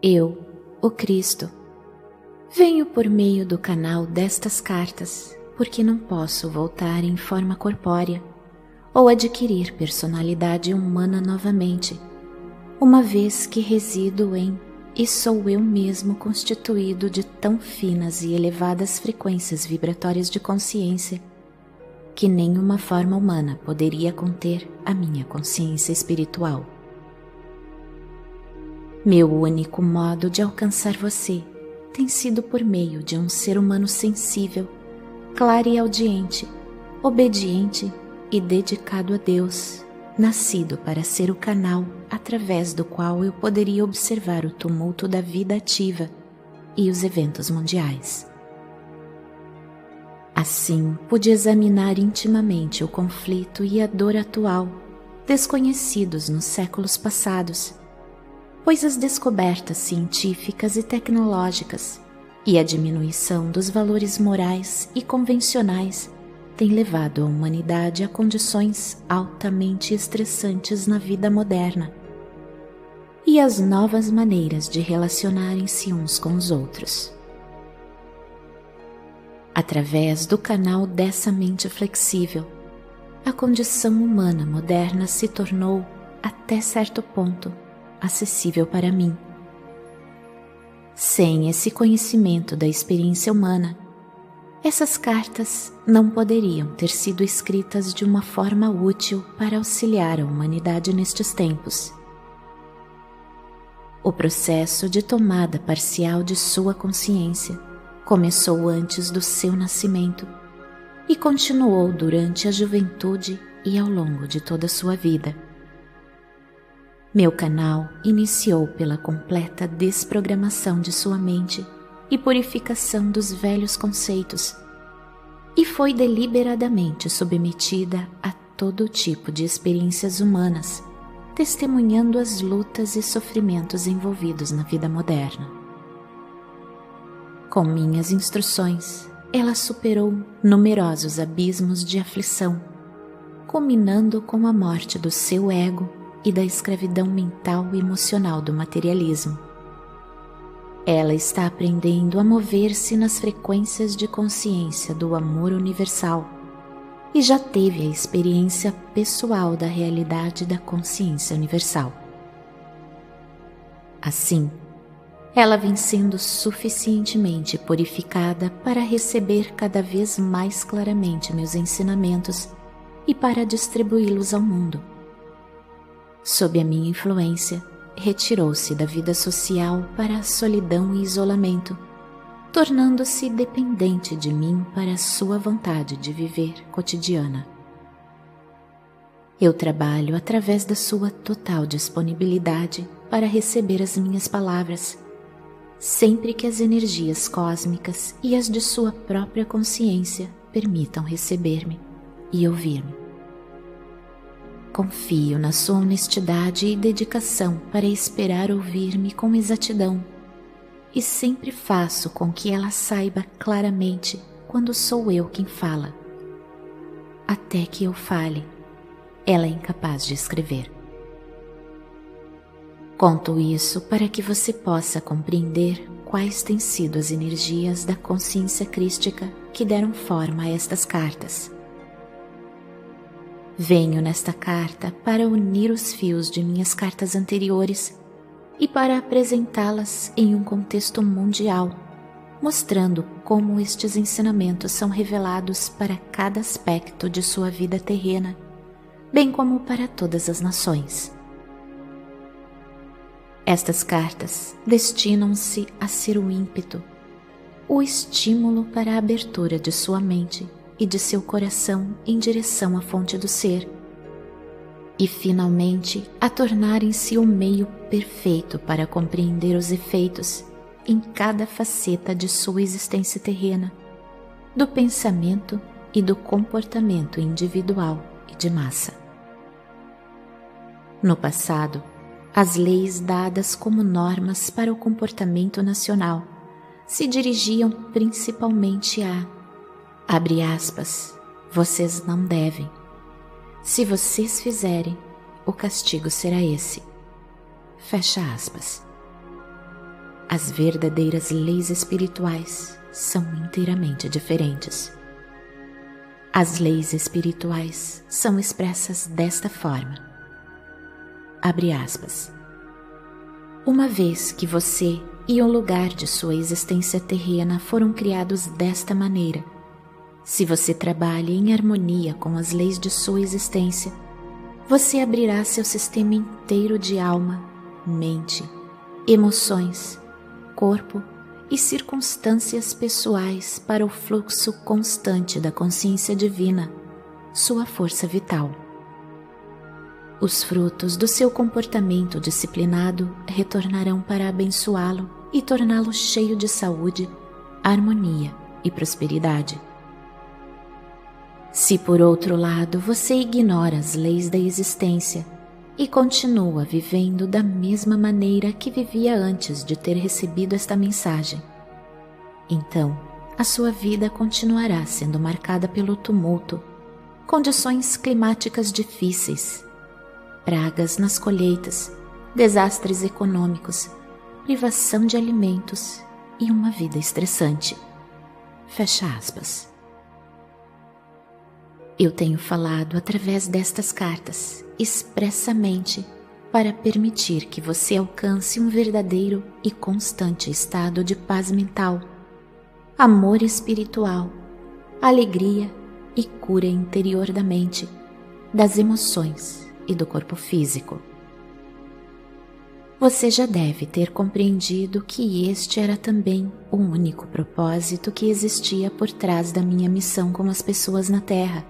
Eu, o Cristo, venho por meio do canal destas cartas, porque não posso voltar em forma corpórea ou adquirir personalidade humana novamente, uma vez que resido em e sou eu mesmo constituído de tão finas e elevadas frequências vibratórias de consciência que nenhuma forma humana poderia conter a minha consciência espiritual. Meu único modo de alcançar você tem sido por meio de um ser humano sensível, clareaudiente, obediente e dedicado a Deus, nascido para ser o canal através do qual eu poderia observar o tumulto da vida ativa e os eventos mundiais. Assim, pude examinar intimamente o conflito e a dor atual, desconhecidos nos séculos passados, pois as descobertas científicas e tecnológicas e a diminuição dos valores morais e convencionais têm levado a humanidade a condições altamente estressantes na vida moderna e as novas maneiras de relacionarem-se uns com os outros. Através do canal dessa mente flexível, a condição humana moderna se tornou, até certo ponto, acessível para mim. Sem esse conhecimento da experiência humana, essas cartas não poderiam ter sido escritas de uma forma útil para auxiliar a humanidade nestes tempos. O processo de tomada parcial de sua consciência começou antes do seu nascimento e continuou durante a juventude e ao longo de toda a sua vida. Meu canal iniciou pela completa desprogramação de sua mente e purificação dos velhos conceitos, e foi deliberadamente submetida a todo tipo de experiências humanas, testemunhando as lutas e sofrimentos envolvidos na vida moderna. Com minhas instruções, ela superou numerosos abismos de aflição, culminando com a morte do seu ego e da escravidão mental e emocional do materialismo. Ela está aprendendo a mover-se nas frequências de consciência do amor universal e já teve a experiência pessoal da realidade da consciência universal. Assim, ela vem sendo suficientemente purificada para receber cada vez mais claramente meus ensinamentos e para distribuí-los ao mundo. Sob a minha influência, retirou-se da vida social para a solidão e isolamento, tornando-se dependente de mim para a sua vontade de viver cotidiana. Eu trabalho através da sua total disponibilidade para receber as minhas palavras, sempre que as energias cósmicas e as de sua própria consciência permitam receber-me e ouvir-me. Confio na sua honestidade e dedicação para esperar ouvir-me com exatidão, e sempre faço com que ela saiba claramente quando sou eu quem fala. Até que eu fale, ela é incapaz de escrever. Conto isso para que você possa compreender quais têm sido as energias da consciência crística que deram forma a estas cartas. Venho nesta carta para unir os fios de minhas cartas anteriores e para apresentá-las em um contexto mundial, mostrando como estes ensinamentos são revelados para cada aspecto de sua vida terrena, bem como para todas as nações. Estas cartas destinam-se a ser o ímpeto, o estímulo para a abertura de sua mente e de seu coração em direção à fonte do ser, e finalmente a tornarem-se o meio perfeito para compreender os efeitos em cada faceta de sua existência terrena, do pensamento e do comportamento individual e de massa. No passado, as leis dadas como normas para o comportamento nacional se dirigiam principalmente a, abre aspas, vocês não devem. Se vocês fizerem, o castigo será esse. Fecha aspas. As verdadeiras leis espirituais são inteiramente diferentes. As leis espirituais são expressas desta forma. Abre aspas. Uma vez que você e o lugar de sua existência terrena foram criados desta maneira, se você trabalha em harmonia com as leis de sua existência, você abrirá seu sistema inteiro de alma, mente, emoções, corpo e circunstâncias pessoais para o fluxo constante da consciência divina, sua força vital. Os frutos do seu comportamento disciplinado retornarão para abençoá-lo e torná-lo cheio de saúde, harmonia e prosperidade. Se por outro lado você ignora as leis da existência e continua vivendo da mesma maneira que vivia antes de ter recebido esta mensagem, então a sua vida continuará sendo marcada pelo tumulto, condições climáticas difíceis, pragas nas colheitas, desastres econômicos, privação de alimentos e uma vida estressante. Fecha aspas. Eu tenho falado através destas cartas expressamente para permitir que você alcance um verdadeiro e constante estado de paz mental, amor espiritual, alegria e cura interior da mente, das emoções e do corpo físico. Você já deve ter compreendido que este era também o único propósito que existia por trás da minha missão com as pessoas na Terra: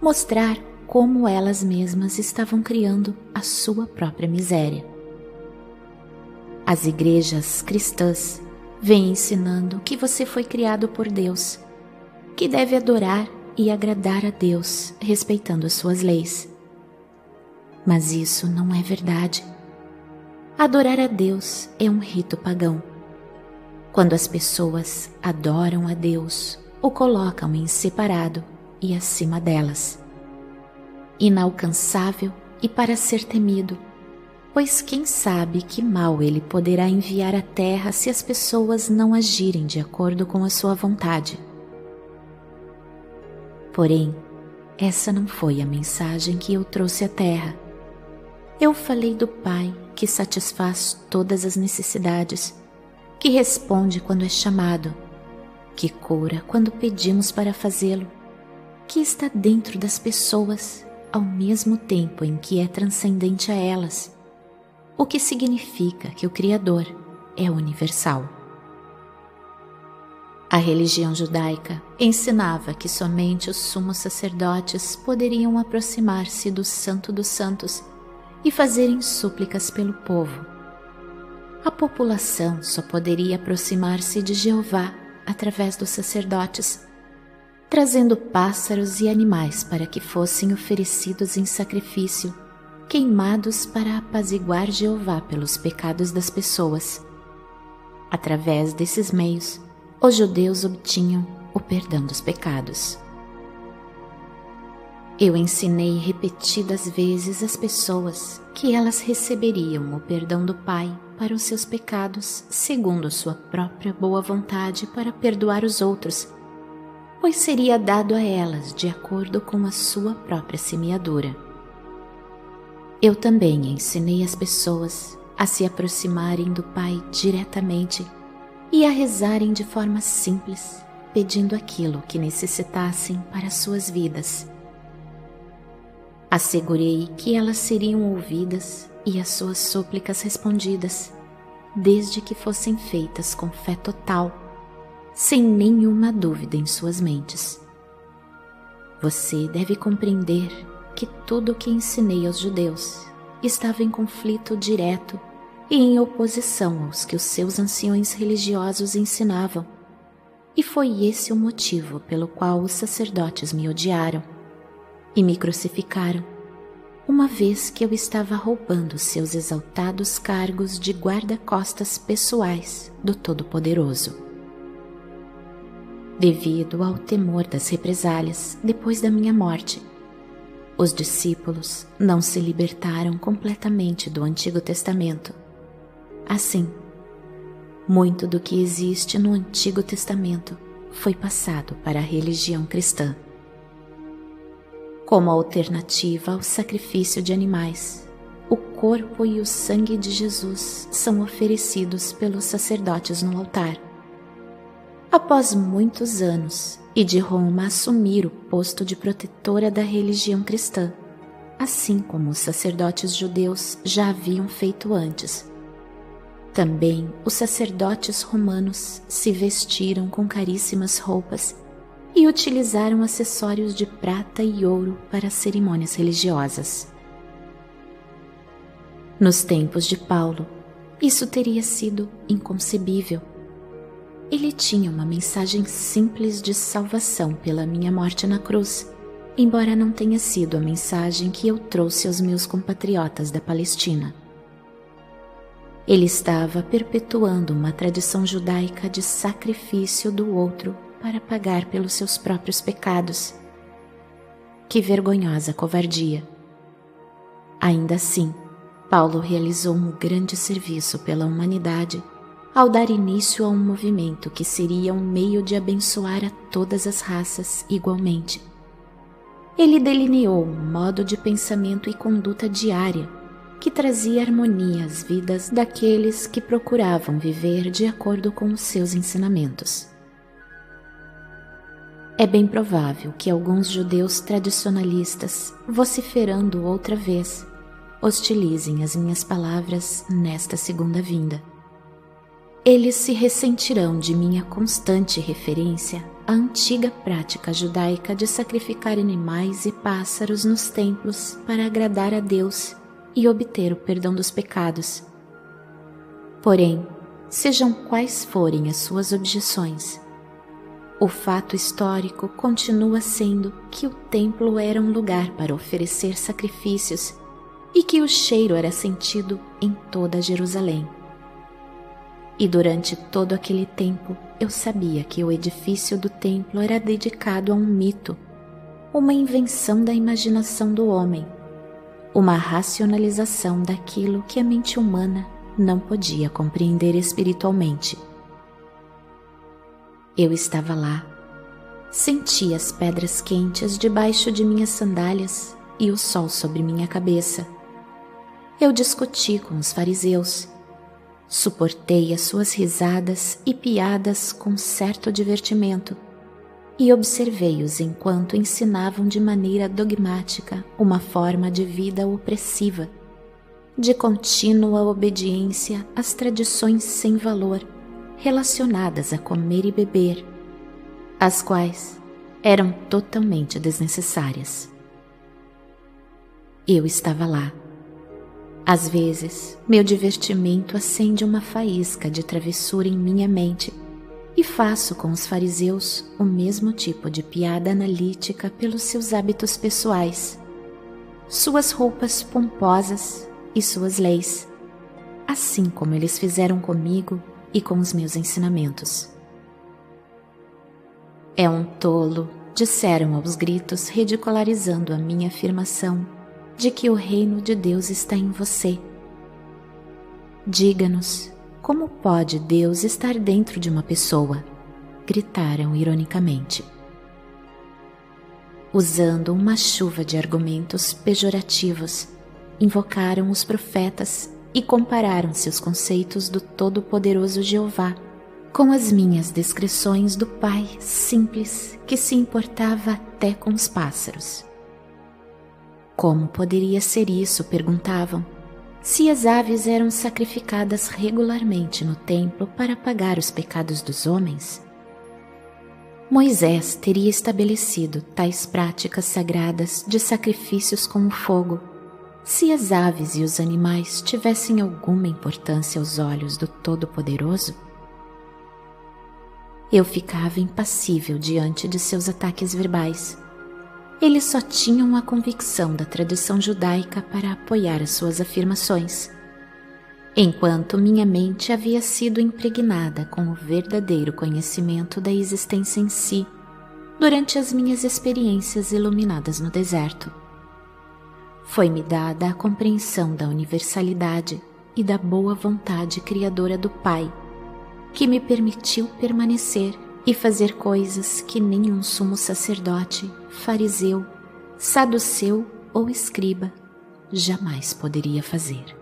mostrar como elas mesmas estavam criando a sua própria miséria. As igrejas cristãs vêm ensinando que você foi criado por Deus, que deve adorar e agradar a Deus respeitando as suas leis. Mas isso não é verdade. Adorar a Deus é um rito pagão. Quando as pessoas adoram a Deus, o colocam em separado e acima delas. Inalcançável e para ser temido, pois quem sabe que mal ele poderá enviar à terra se as pessoas não agirem de acordo com a sua vontade. Porém, essa não foi a mensagem que eu trouxe à terra. Eu falei do Pai que satisfaz todas as necessidades, que responde quando é chamado, que cura quando pedimos para fazê-lo, que está dentro das pessoas ao mesmo tempo em que é transcendente a elas, o que significa que o Criador é universal. A religião judaica ensinava que somente os sumos sacerdotes poderiam aproximar-se do Santo dos Santos e fazerem súplicas pelo povo. A população só poderia aproximar-se de Jeová através dos sacerdotes, trazendo pássaros e animais para que fossem oferecidos em sacrifício, queimados para apaziguar Jeová pelos pecados das pessoas. Através desses meios, os judeus obtinham o perdão dos pecados. Eu ensinei repetidas vezes às pessoas que elas receberiam o perdão do Pai para os seus pecados segundo sua própria boa vontade para perdoar os outros, pois seria dado a elas de acordo com a sua própria semeadura. Eu também ensinei as pessoas a se aproximarem do Pai diretamente e a rezarem de forma simples, pedindo aquilo que necessitassem para suas vidas. Assegurei que elas seriam ouvidas e as suas súplicas respondidas, desde que fossem feitas com fé total, sem nenhuma dúvida em suas mentes. Você deve compreender que tudo o que ensinei aos judeus estava em conflito direto e em oposição aos que os seus anciões religiosos ensinavam, e foi esse o motivo pelo qual os sacerdotes me odiaram e me crucificaram, uma vez que eu estava roubando seus exaltados cargos de guarda-costas pessoais do Todo-Poderoso. Devido ao temor das represálias depois da minha morte, os discípulos não se libertaram completamente do Antigo Testamento. Assim, Muito do que existe no Antigo Testamento foi passado para a religião cristã. Como alternativa ao sacrifício de animais, o corpo e o sangue de Jesus são oferecidos pelos sacerdotes no altar. Após muitos anos e de Roma assumir o posto de protetora da religião cristã, assim como os sacerdotes judeus já haviam feito antes, também os sacerdotes romanos se vestiram com caríssimas roupas e utilizaram acessórios de prata e ouro para cerimônias religiosas. Nos tempos de Paulo, isso teria sido inconcebível. Ele tinha uma mensagem simples de salvação pela minha morte na cruz, embora não tenha sido a mensagem que eu trouxe aos meus compatriotas da Palestina. Ele estava perpetuando uma tradição judaica de sacrifício do outro para pagar pelos seus próprios pecados. Que vergonhosa covardia! Ainda assim, Paulo realizou um grande serviço pela humanidade ao dar início a um movimento que seria um meio de abençoar a todas as raças igualmente. Ele delineou um modo de pensamento e conduta diária que trazia harmonia às vidas daqueles que procuravam viver de acordo com os seus ensinamentos. É bem provável que alguns judeus tradicionalistas, vociferando outra vez, hostilizem as minhas palavras nesta segunda vinda. Eles se ressentirão de minha constante referência à antiga prática judaica de sacrificar animais e pássaros nos templos para agradar a Deus e obter o perdão dos pecados. Porém, sejam quais forem as suas objeções, o fato histórico continua sendo que o templo era um lugar para oferecer sacrifícios e que o cheiro era sentido em toda Jerusalém. E durante todo aquele tempo eu sabia que o edifício do templo era dedicado a um mito, uma invenção da imaginação do homem, uma racionalização daquilo que a mente humana não podia compreender espiritualmente. Eu estava lá, senti as pedras quentes debaixo de minhas sandálias e o sol sobre minha cabeça. Eu discuti com os fariseus, suportei as suas risadas e piadas com certo divertimento e observei-os enquanto ensinavam de maneira dogmática uma forma de vida opressiva, de contínua obediência às tradições sem valor relacionadas a comer e beber, as quais eram totalmente desnecessárias. Eu estava lá. Às vezes, meu divertimento acende uma faísca de travessura em minha mente e faço com os fariseus o mesmo tipo de piada analítica pelos seus hábitos pessoais, suas roupas pomposas e suas leis, assim como eles fizeram comigo e com os meus ensinamentos. É um tolo, disseram aos gritos, ridicularizando a minha afirmação de que o reino de Deus está em você. Diga-nos, como pode Deus estar dentro de uma pessoa? Gritaram ironicamente. Usando uma chuva de argumentos pejorativos, invocaram os profetas e compararam seus conceitos do Todo-Poderoso Jeová com as minhas descrições do Pai simples que se importava até com os pássaros. Como poderia ser isso, perguntavam, se as aves eram sacrificadas regularmente no templo para pagar os pecados dos homens? Moisés teria estabelecido tais práticas sagradas de sacrifícios com o fogo, se as aves e os animais tivessem alguma importância aos olhos do Todo-Poderoso? Eu ficava impassível diante de seus ataques verbais. Eles só tinham a convicção da tradição judaica para apoiar as suas afirmações, enquanto minha mente havia sido impregnada com o verdadeiro conhecimento da existência em si durante as minhas experiências iluminadas no deserto. Foi-me dada a compreensão da universalidade e da boa vontade criadora do Pai, que me permitiu permanecer e fazer coisas que nenhum sumo sacerdote, fariseu, saduceu ou escriba jamais poderia fazer.